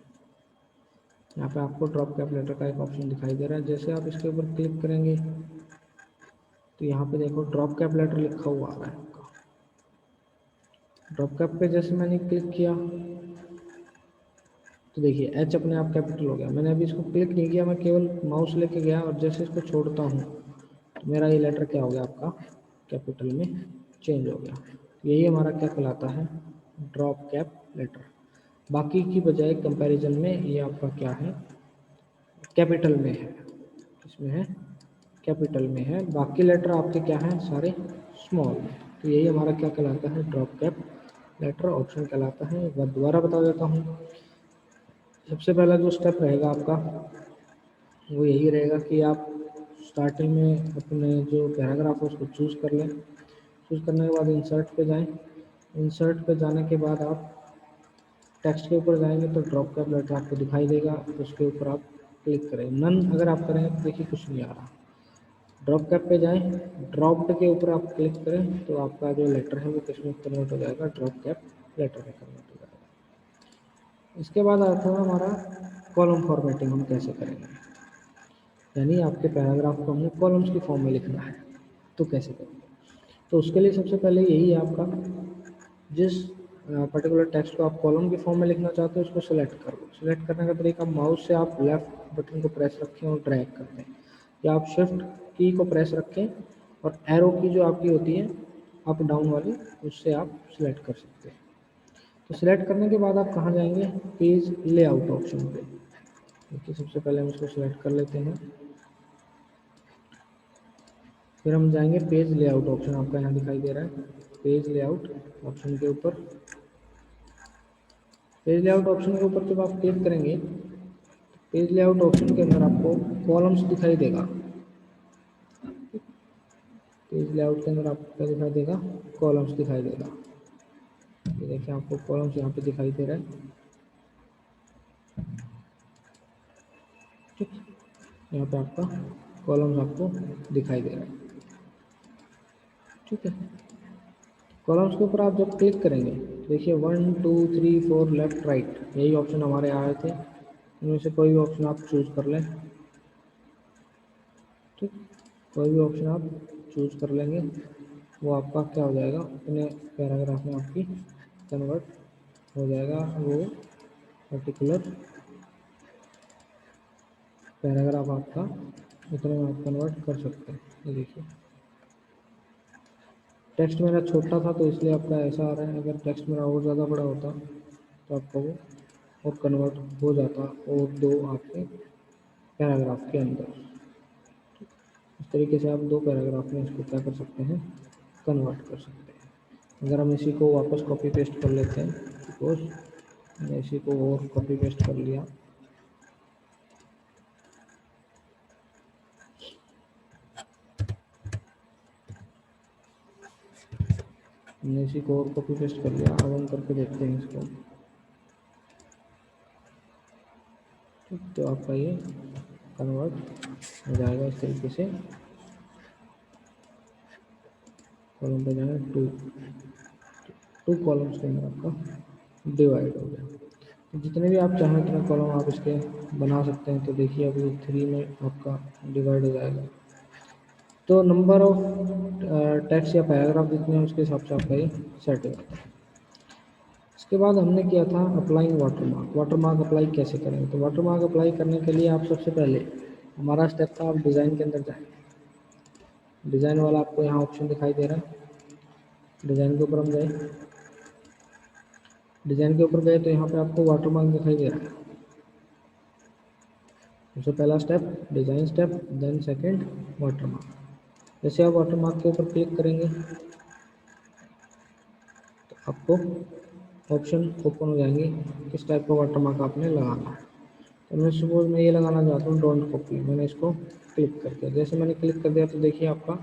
यहाँ पे आपको ड्रॉप कैप लेटर का एक ऑप्शन दिखाई दे रहा है। जैसे आप इसके ऊपर क्लिक करेंगे तो यहाँ पे देखो ड्रॉप कैप लेटर लिखा हुआ आ रहा है आपका। ड्रॉप कैप पे जैसे मैंने क्लिक किया तो देखिए एच अपने आप कैपिटल हो गया। मैंने अभी इसको क्लिक नहीं किया, मैं केवल माउस लेके गया और जैसे इसको छोड़ता हूँ तो मेरा ये लेटर क्या हो गया, आपका कैपिटल में चेंज हो गया। यही हमारा क्या कहलाता है, ड्रॉप कैप लेटर। बाकी की बजाय कंपैरिजन में ये आपका क्या है, कैपिटल में है। इसमें है कैपिटल में है, बाकी लेटर आपके क्या हैं, सारे स्मॉल में। तो यही हमारा क्या कहलाता है, ड्रॉप कैप लेटर ऑप्शन कहलाता है। एक बार दोबारा बता देता हूँ। सबसे पहला जो स्टेप रहेगा आपका वो यही रहेगा कि आप स्टार्टिंग में अपने जो पैराग्राफ है उसको चूज़ कर लें। चूज़ करने के बाद इंसर्ट पे जाएं। इंसर्ट पे जाने के बाद आप टेक्स्ट के ऊपर जाएंगे तो ड्रॉप कैप लेटर आपको दिखाई देगा, उसके ऊपर आप क्लिक करें। नन अगर आप करेंगे तो देखिए कुछ नहीं आ रहा। ड्रॉप कैप पे जाएं, ड्रॉप्ड के ऊपर आप क्लिक करें तो आपका जो लेटर है वो किस में कन्वर्ट हो जाएगा, ड्रॉप कैप लेटर में कन्वर्ट हो जाएगा। इसके बाद आता है हमारा कॉलम फॉर्मेटिंग हम कैसे करेंगे, यानी आपके पैराग्राफ को हमने कॉलम्स की फॉर्म में लिखना है तो कैसे करेंगे। तो उसके लिए सबसे पहले यही है आपका, जिस पर्टिकुलर टेक्स्ट को आप कॉलम की फॉर्म में लिखना चाहते हो उसको सेलेक्ट करो। सेलेक्ट करने का तरीका, माउस से आप लेफ्ट बटन को प्रेस रखें और ड्रैग कर दें, या आप शिफ्ट की को प्रेस रखें और एरो की जो आपकी होती है अप डाउन वाली, उससे आप सिलेक्ट कर सकते हैं। तो सिलेक्ट करने के बाद आप कहाँ जाएंगे, पेज लेआउट ऑप्शन पे। देखिए सबसे पहले हम इसको सिलेक्ट कर लेते हैं, फिर हम जाएंगे पेज लेआउट ऑप्शन, आपका यहाँ दिखाई दे रहा है पेज लेआउट ऑप्शन के ऊपर। पेज लेआउट ऑप्शन के ऊपर जब आप क्लिक करेंगे, पेज लेआउट ऑप्शन के अंदर आपको कॉलम्स दिखाई देगा। पेज लेआउट के अंदर आपको क्या दिखाई देगा, कॉलम्स दिखाई देगा। ये देखिए आपको कॉलम्स यहाँ पे दिखाई दे रहा है। ठीक, यहाँ पे आपका कॉलम्स आपको दिखाई दे रहा है। ठीक है, कॉलम्स के ऊपर आप जब क्लिक करेंगे देखिए 1 2 3 4 लेफ्ट राइट यही ऑप्शन हमारे आए थे, इनमें से कोई भी ऑप्शन आप चूज़ कर लें। ठीक, कोई भी ऑप्शन आप चूज़ कर लेंगे, वो आपका क्या हो जाएगा, अपने पैराग्राफ में आपकी कन्वर्ट हो जाएगा। वो पर्टिकुलर पैराग्राफ आपका उतने में आप कन्वर्ट कर सकते हैं। ये देखिए टेक्स्ट मेरा छोटा था तो इसलिए आपका ऐसा आ रहा है, अगर टेक्स्ट मेरा और ज़्यादा बड़ा होता तो आपका वो और कन्वर्ट हो जाता और दो आपके पैराग्राफ के अंदर। इस तरीके से आप 2 पैराग्राफ में इसको क्या कर सकते हैं, कन्वर्ट कर सकते हैं। अगर हम इसी को वापस कॉपी पेस्ट कर लेते हैं, सपोज मैंने इसी को और कॉपी पेस्ट कर लिया, हमने इसी को और कॉपी पेस्ट कर लिया। अब हम करके देखते हैं इसको, ठीक, तो आपका ये कन्वर्ट हो जाएगा इस तरीके से। कॉलम पे जाएगा, टू कॉलम्स के अंदर आपका डिवाइड हो गया। तो जितने भी आप चाहें उतने कॉलम आप इसके बना सकते हैं। तो देखिए अभी 3 में आपका डिवाइड हो जाएगा। तो नंबर ऑफ टेक्स्ट या पैराग्राफ जितने हैं उसके हिसाब से आपका ये सेट हो जाता है। इसके बाद हमने किया था अप्लाइंग वाटरमार्क। वाटरमार्क अप्लाई कैसे करेंगे? तो वाटरमार्क अप्लाई करने के लिए आप सबसे पहले, हमारा स्टेप था, आप डिज़ाइन के अंदर जाएंगे। डिज़ाइन वाला आपको यहाँ ऑप्शन दिखाई दे रहा है, डिज़ाइन के ऊपर हम गए। डिज़ाइन के ऊपर गए तो यहाँ पे आपको वाटरमार्क दिखाई दे रहा है। सबसे पहला step design step, then second watermark. जैसे आप वाटरमार्क के ऊपर क्लिक करेंगे तो आपको ऑप्शन ओपन हो जाएंगे किस टाइप का वाटरमार्क आपने लगाना है। तो मैं सपोज मैं ये लगाना चाहता हूँ डोंट कॉपी। मैंने इसको क्लिक कर दिया। जैसे मैंने क्लिक कर दिया तो देखिए आपका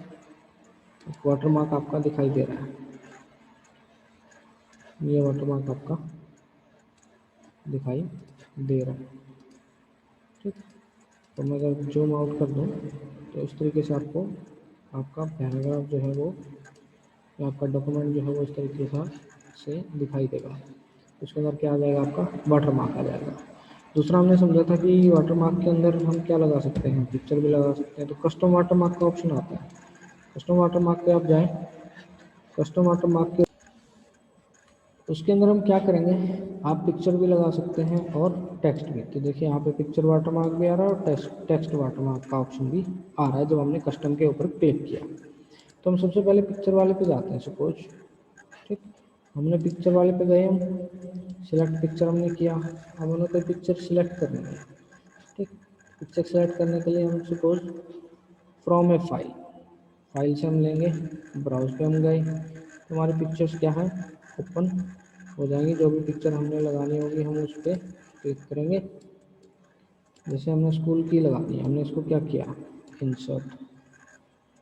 वाटरमार्क आपका दिखाई दे रहा है। ये वाटरमार्क आपका दिखाई दे रहा है, ठीक। तो मैं अगर जूम आउट कर दूँ तो इस तरीके से आपको आपका पैराग्राफ जो है वो, आपका डॉक्यूमेंट जो है वो इस तरीके से दिखाई देगा। उसके अंदर क्या आ जाएगा, आपका वाटरमार्क आ जाएगा। दूसरा हमने समझा था कि वाटरमार्क के अंदर हम क्या लगा सकते हैं, पिक्चर भी लगा सकते हैं। तो कस्टम वाटरमार्क का ऑप्शन आता है। कस्टम वाटरमार्क पे आप जाएं, कस्टम वाटरमार्क के उसके अंदर हम क्या करेंगे, आप पिक्चर भी लगा सकते हैं और टेक्स्ट भी। तो देखिए यहाँ पे पिक्चर वाटरमार्क भी आ रहा है और टेक्स्ट वाटरमार्क का ऑप्शन भी आ रहा है जब हमने कस्टम के ऊपर क्लिक किया। तो हम सबसे पहले पिक्चर वाले पे जाते हैं सपोज, ठीक। हमने पिक्चर वाले पे गए, हम सिलेक्ट पिक्चर हमने किया। अब हमें कोई पिक्चर सिलेक्ट करनी है, ठीक। पिक्चर सेलेक्ट करने के लिए हम सपोज फ्रॉम ए फाइल से हम लेंगे, ब्राउज पे हम गए तो हमारी पिक्चर्स क्या है, ओपन हो जाएंगी। जो भी पिक्चर हमने लगानी होगी हम उस पर क्लिक करेंगे। जैसे हमने स्कूल की लगानी है, हमने इसको क्या किया, इंसर्ट।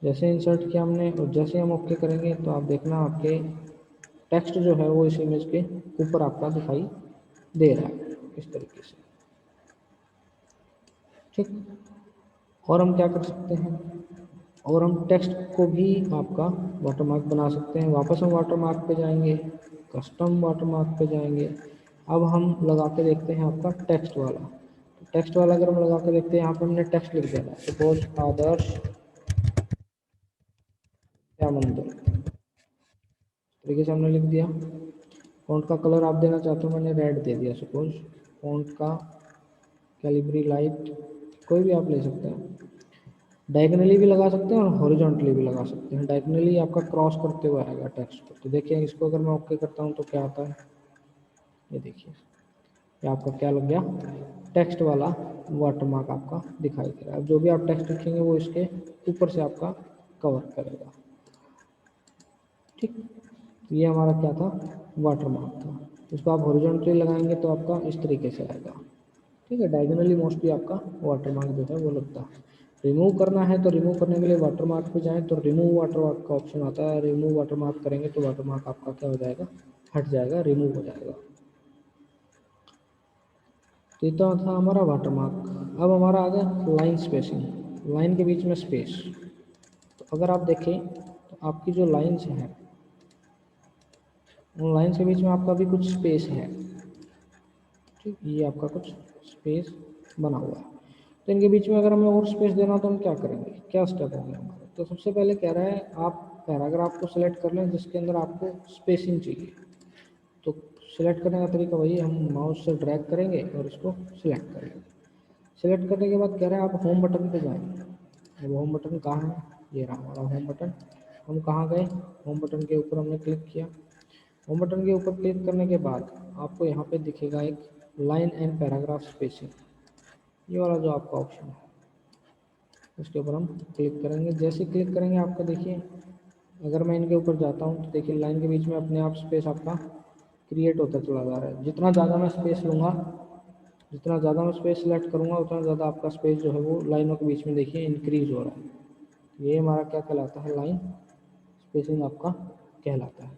जैसे इंसर्ट किया हमने और जैसे हम ओके करेंगे तो आप देखना आपके टेक्स्ट जो है वो इस इमेज के ऊपर आपका दिखाई दे रहा है इस तरीके से, ठीक। और हम क्या कर सकते हैं, और हम टेक्स्ट को भी आपका वाटरमार्क बना सकते हैं। वापस हम वाटरमार्क पे जाएंगे, कस्टम वाटरमार्क पे जाएंगे। अब हम लगा के देखते हैं आपका टेक्स्ट वाला। तो टेक्स्ट वाला अगर हम लगा के देखते हैं, यहाँ पे हमने टेक्स्ट लिख दिया, सपोज आदर्श क्या मंदिर, तरीके से हमने लिख दिया। फॉन्ट का कलर आप देना चाहते हो, मैंने रेड दे दिया सपोज। फॉन्ट का कैलिबरी लाइट कोई भी आप ले सकते हैं। डायगनली भी लगा सकते हैं और हॉरिजॉन्टली भी लगा सकते हैं। डायगनली आपका क्रॉस करते हुए आएगा टेक्स्ट को। तो देखिए इसको अगर मैं ओके करता हूँ तो क्या आता है, ये देखिए ये आपका क्या लग गया, टेक्स्ट वाला वाटरमार्क आपका दिखाई दे रहा है। अब जो भी आप टेक्स्ट लिखेंगे वो इसके ऊपर से आपका कवर करेगा, ठीक। ये हमारा क्या था, वाटरमार्क था। इसको आप हॉरिजॉन्टली लगाएंगे तो आपका इस तरीके से आएगा, ठीक है। डायगोनली मोस्टली आपका वाटरमार्क जो है वो लगता है। रिमूव करना है तो रिमूव करने के लिए वाटरमार्क पे जाएं तो रिमूव वाटरमार्क का ऑप्शन आता है। रिमूव वाटरमार्क करेंगे तो वाटरमार्क आपका क्या हो जाएगा, हट जाएगा, रिमूव हो जाएगा। तो इतना था हमारा वाटरमार्क। अब हमारा आ गया लाइन स्पेसिंग, लाइन के बीच में स्पेस। तो अगर आप देखें तो आपकी जो लाइन्स हैं उन लाइन्स के बीच में आपका भी कुछ स्पेस है, ठीक। ये आपका कुछ स्पेस बना हुआ है। तो इनके बीच में अगर हमें और स्पेस देना तो हम क्या करेंगे, क्या स्टेप होंगे हमारे। तो सबसे पहले कह रहा है आप पैराग्राफ को सिलेक्ट कर लें जिसके अंदर आपको स्पेसिंग चाहिए। तो सिलेक्ट करने का तरीका वही, हम माउस से ड्रैग करेंगे और इसको सिलेक्ट करेंगे। सिलेक्ट करने के बाद कह रहा है आप होम बटन पे जाएंगे। अब होम बटन कहाँ है, ये रहा हमारा होम बटन। हम कहाँ गए, होम बटन के ऊपर हमने क्लिक किया। होम बटन के ऊपर क्लिक करने के बाद आपको यहाँ पे दिखेगा एक लाइन एंड पैराग्राफ स्पेसिंग, ये वाला जो आपका ऑप्शन है उसके ऊपर हम क्लिक करेंगे। जैसे क्लिक करेंगे आपका देखिए, अगर मैं इनके ऊपर जाता हूँ तो देखिए लाइन के बीच में अपने आप स्पेस आपका क्रिएट होता चला जा रहा है। जितना ज़्यादा मैं स्पेस लूँगा, जितना ज़्यादा मैं स्पेस सेलेक्ट करूँगा, उतना ज़्यादा आपका स्पेस जो है वो लाइनों के बीच में देखिए इंक्रीज हो रहा है। ये हमारा क्या कहलाता है, लाइन स्पेसिंग आपका कहलाता है।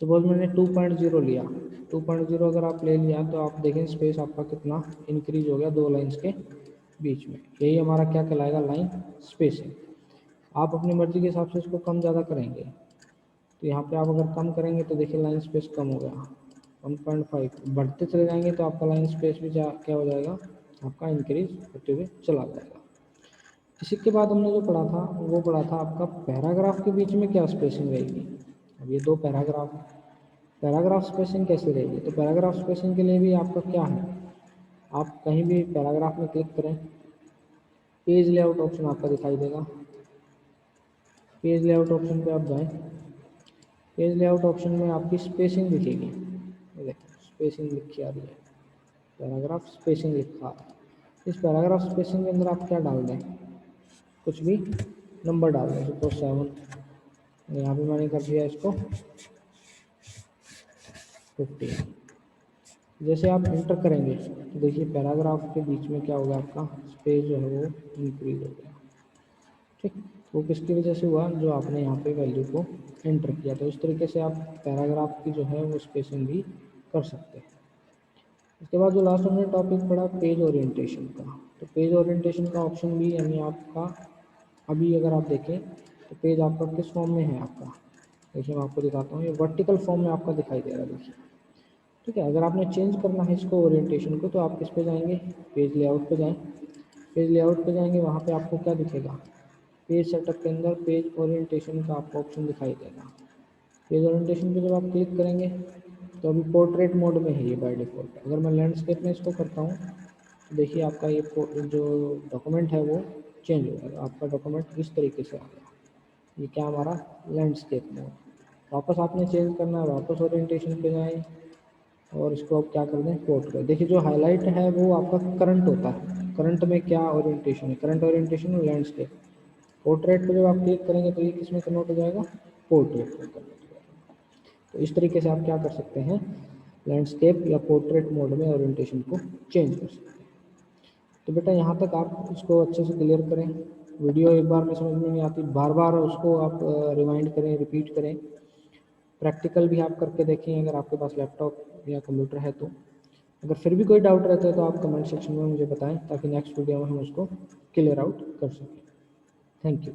सपोज मैंने 2.0 लिया, 2.0 अगर आप ले लिया तो आप देखें स्पेस आपका कितना इंक्रीज हो गया दो लाइन्स के बीच में। यही हमारा क्या कहलाएगा, लाइन स्पेसिंग। आप अपनी मर्जी के हिसाब से इसको कम ज़्यादा करेंगे, तो यहाँ पे आप अगर कम करेंगे तो देखिए लाइन स्पेस कम हो गया 1.5, बढ़ते चले जाएंगे तो आपका लाइन स्पेस भी क्या हो जाएगा, आपका इंक्रीज होते हुए चला जाएगा। इसी के बाद हमने जो पढ़ा था वो पढ़ा था आपका पैराग्राफ के बीच में क्या स्पेसिंग रहेगी। अब ये दो पैराग्राफ, पैराग्राफ स्पेसिंग कैसे रहेगी, तो पैराग्राफ स्पेसिंग के लिए भी आपका क्या है, आप कहीं भी पैराग्राफ में क्लिक करें, पेज लेआउट ऑप्शन आपका दिखाई देगा। पेज लेआउट ऑप्शन पे आप जाएं, पेज लेआउट ऑप्शन में आपकी स्पेसिंग दिखेगी, ये देखो स्पेसिंग लिखी आ रही है, पैराग्राफ स्पेसिंग लिखा आ रहा है। इस पैराग्राफ स्पेसिंग के अंदर आप क्या डाल दें, कुछ भी नंबर डाल दें, सपोज 7, यहाँ पे मैंने कर दिया इसको 15। जैसे आप एंटर करेंगे तो देखिए पैराग्राफ के बीच में क्या होगा, आपका स्पेस जो है वो इंक्रीज हो गया। ठीक, वो किसकी वजह से हुआ, जो आपने यहाँ पे वैल्यू को एंटर किया। तो इस तरीके से आप पैराग्राफ की जो है वो स्पेसिंग भी कर सकते हैं। इसके बाद जो लास्ट हमने टॉपिक पढ़ा पेज ओरिएंटेशन का, तो पेज ओरिएंटेशन का ऑप्शन भी यानी आपका अभी अगर आप देखें तो पेज आपका किस फॉर्म में है आपका, देखिए मैं आपको दिखाता हूँ, ये वर्टिकल फॉर्म में आपका दिखाई दे रहा है देखिए। ठीक है, अगर आपने चेंज करना है इसको ओरिएंटेशन को तो आप किस पे जाएंगे, पेज लेआउट पे जाएं। पेज लेआउट पे जाएंगे, वहाँ पे आपको क्या दिखेगा, पेज सेटअप के अंदर पेज ओरिएंटेशन का आपको ऑप्शन दिखाई देगा। पेज ओरिएंटेशन पे जब आप क्लिक करेंगे तो अभी पोर्ट्रेट मोड में है ये बाय डिफ़ॉल्ट। अगर मैं लैंडस्केप में इसको करता हूँ तो देखिए आपका ये जो डॉक्यूमेंट है वो चेंज हो जाएगा, आपका डॉक्यूमेंट इस तरीके से आ गया। ये क्या हमारा लैंडस्केप मोड। वापस आपने चेंज करना है, वापस ओरिएंटेशन पे जाएं और इसको आप क्या कर दें, पोर्ट्रेट। देखिए जो हाईलाइट है वो आपका करंट होता है, करंट में क्या ओरिएंटेशन है, करंट ओरिएंटेशन और लैंडस्केप। पोर्ट्रेट पे जब आप क्लिक करेंगे तो ये किस में कन्वर्ट हो जाएगा, पोर्ट्रेट में कन्वर्ट हो जाएगा। तो इस तरीके से आप क्या कर सकते हैं, लैंडस्केप या पोर्ट्रेट मोड में ओरिएंटेशन को चेंज कर सकते हैं। तो बेटा यहाँ तक आप इसको अच्छे से क्लियर करें। वीडियो एक बार में समझ में नहीं आती, बार बार उसको आप रिमाइंड करें, रिपीट करें। प्रैक्टिकल भी आप करके देखें अगर आपके पास लैपटॉप या कंप्यूटर है तो। अगर फिर भी कोई डाउट रहता है तो आप कमेंट सेक्शन में मुझे बताएं ताकि नेक्स्ट वीडियो में हम उसको क्लियर आउट कर सकें। Thank you.